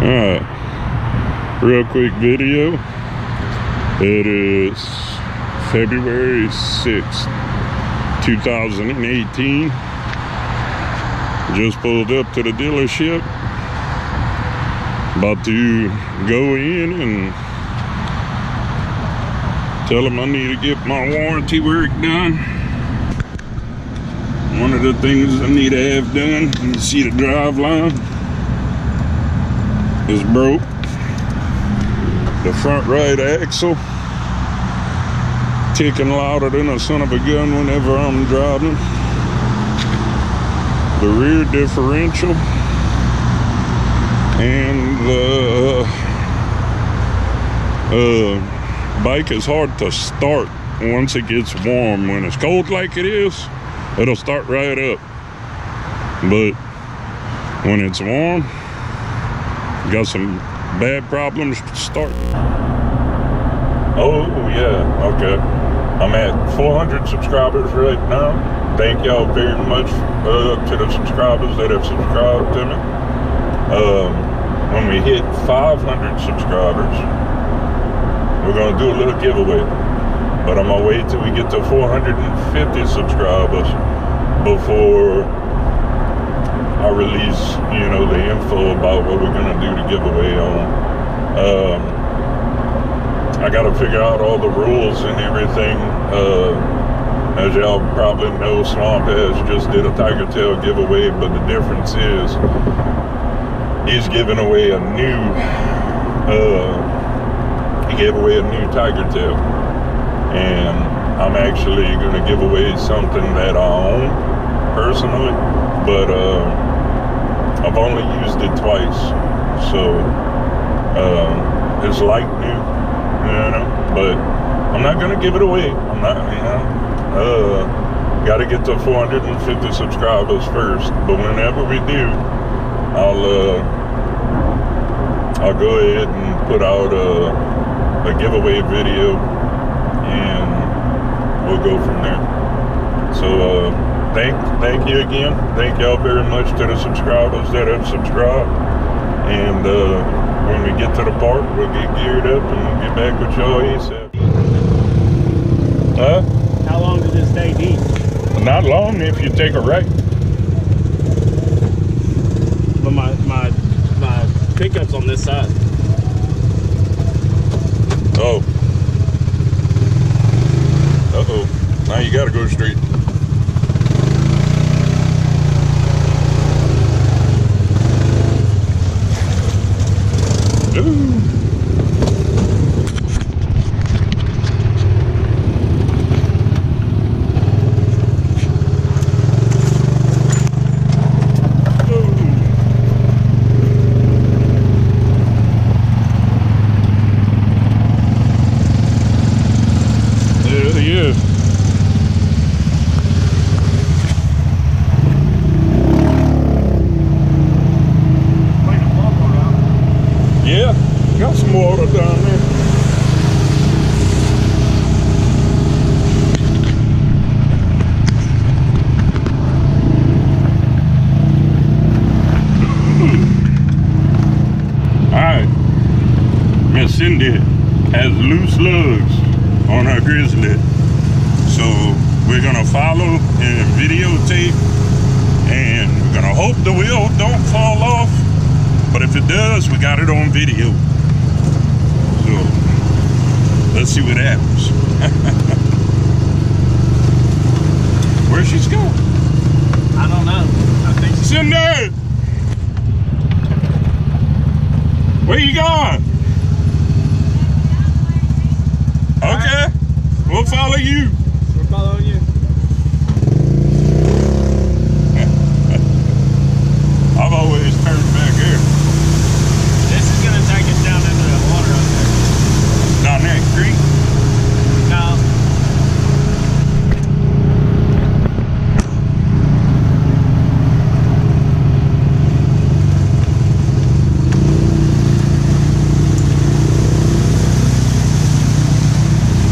Alright, real quick video. It is February 6th, 2018. Just pulled up to the dealership. About to go in and tell them I need to get my warranty work done. One of the things I need to have done, you see the drive line is broke. The front right axle ticking louder than a son of a gun whenever I'm driving. The rear differential and the bike is hard to start once it gets warm. When it's cold like it is, it'll start right up, but when it's warm, got some bad problems starting. Oh yeah, okay. I'm at 400 subscribers right now. Thank y'all very much to the subscribers that have subscribed to me. When we hit 500 subscribers, we're gonna do a little giveaway. But I'm gonna wait till we get to 450 subscribers before I release, you know, the info about what we're gonna do to give away on. I gotta figure out all the rules and everything. As y'all probably know, Swamp has just did a Tiger Tail giveaway, but the difference is he's giving away a new, he gave away a new Tiger Tail. And I'm actually gonna give away something that I own personally, but I've only used it twice, so it's like new, you know, but I'm not gonna give it away. I'm not, you know, gotta get to 450 subscribers first, but whenever we do, I'll go ahead and put out a giveaway video, and we'll go from there. So thank you again. Thank y'all very much to the subscribers that have subscribed. And when we get to the park, we'll get geared up and we'll get back with y'all ASAP. Huh? How long does this stay deep? Not long if you take a right. But my pickup's on this side. Oh. Uh-oh. Now you gotta go straight. Ooh. Got some water down there. Alright, Miss Cindy has loose lugs on her Grizzly, so we're gonna follow and videotape, and we're gonna hope the wheel don't fall off, but if it does, we got it on video. So let's see what happens. Where she's going? I don't know. I think she's Cindy! Where you going? Okay, we'll follow you. We're following you. I've always turned back here. This is gonna take us down into the water up there. Down that creek? No.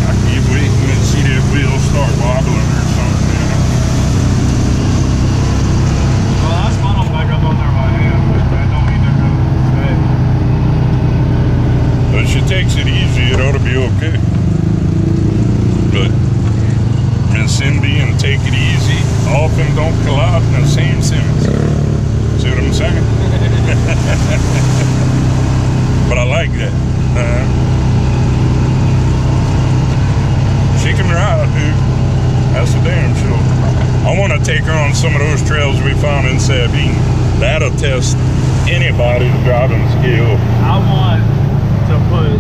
I keep waiting to see that wheel ought to be okay. But Miss Cindy and Take It Easy often don't collide in the same sentence. See what I'm saying? But I like that. She can ride, dude. That's for damn sure. I want to take her on some of those trails we found in Sabine. That'll test anybody's driving skill. I want to put,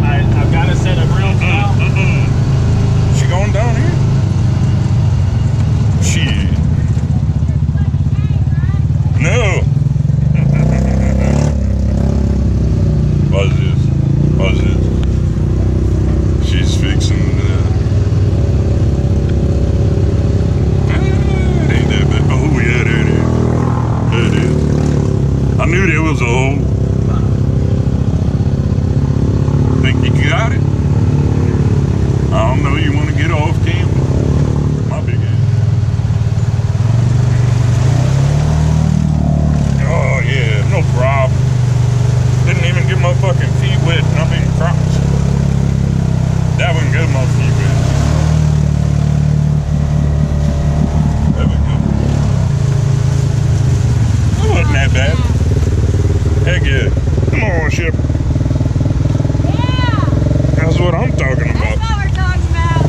I've got a set of rims now. She going down here? Shit. No. What's this? What's this? She's fixing ain't that bad. Oh yeah, there it is. There it is. I knew there was a hole. Think you got it? I don't know, you want to get off camera? My big ass. Oh yeah, no problem. Didn't even get my fucking feet wet, and I'm in Crocs. That wouldn't get my feet wet. There we go. That wasn't that bad. Heck yeah. Come on, Ship. Yeah. That's what I'm talking about. That's what we're talking about.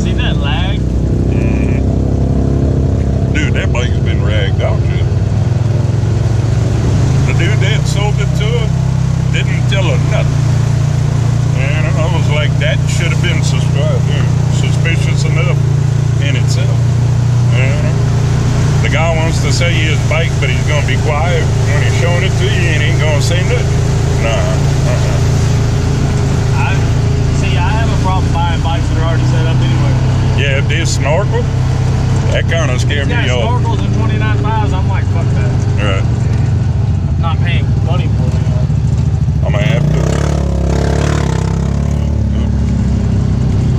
See that lag? Dude, that bike's been ragged out, shit. The dude that sold it to her didn't tell her nothing. And I was like, that should have been suspicious enough in itself. The guy wants to sell you his bike, but he's going to be quiet when he's showing it to you and he ain't going to say nothing. Nah. I have a problem buying bikes that are already set up anyway. Yeah, if they snorkel, that kind of scared me Got off. snorkels and 29.5s. I'm like, fuck that. Right. I'm not paying money for it anymore. I'm going to have to.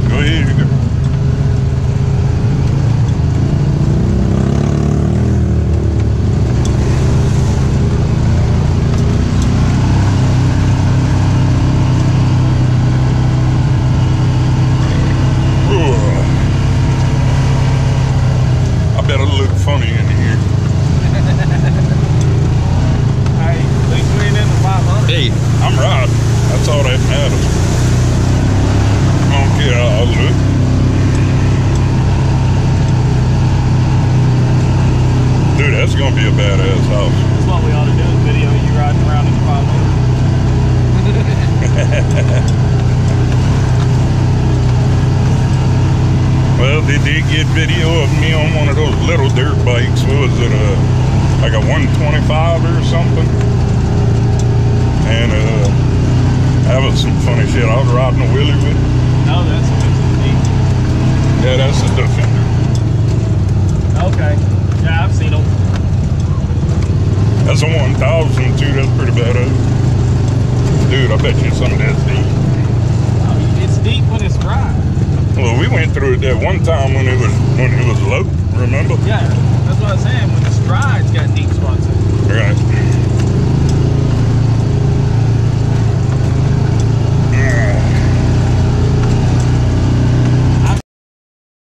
Go ahead, you go. I better look funny in here. Hey, at least we ain't in the 500. Hey, I'm right. That's all that matters. I don't care how I look. Dude, that's gonna be a badass house. That's what we ought to do is video you riding around in the 500. Well, they did get video of me on one of those little dirt bikes. What was it? Like a 125 or something. And that was some funny shit. I was riding a wheelie with it. No, that's neat. Yeah, that's a Defender. Okay. Yeah, I've seen them. That's a 1000 too. That's pretty badass. Dude, I bet you some of that's deep. Oh, it's deep when it's dry. Well, we went through it that one time when it was low. Remember? Yeah, that's what I was saying. When it's dry, it's got deep spots in it. Right.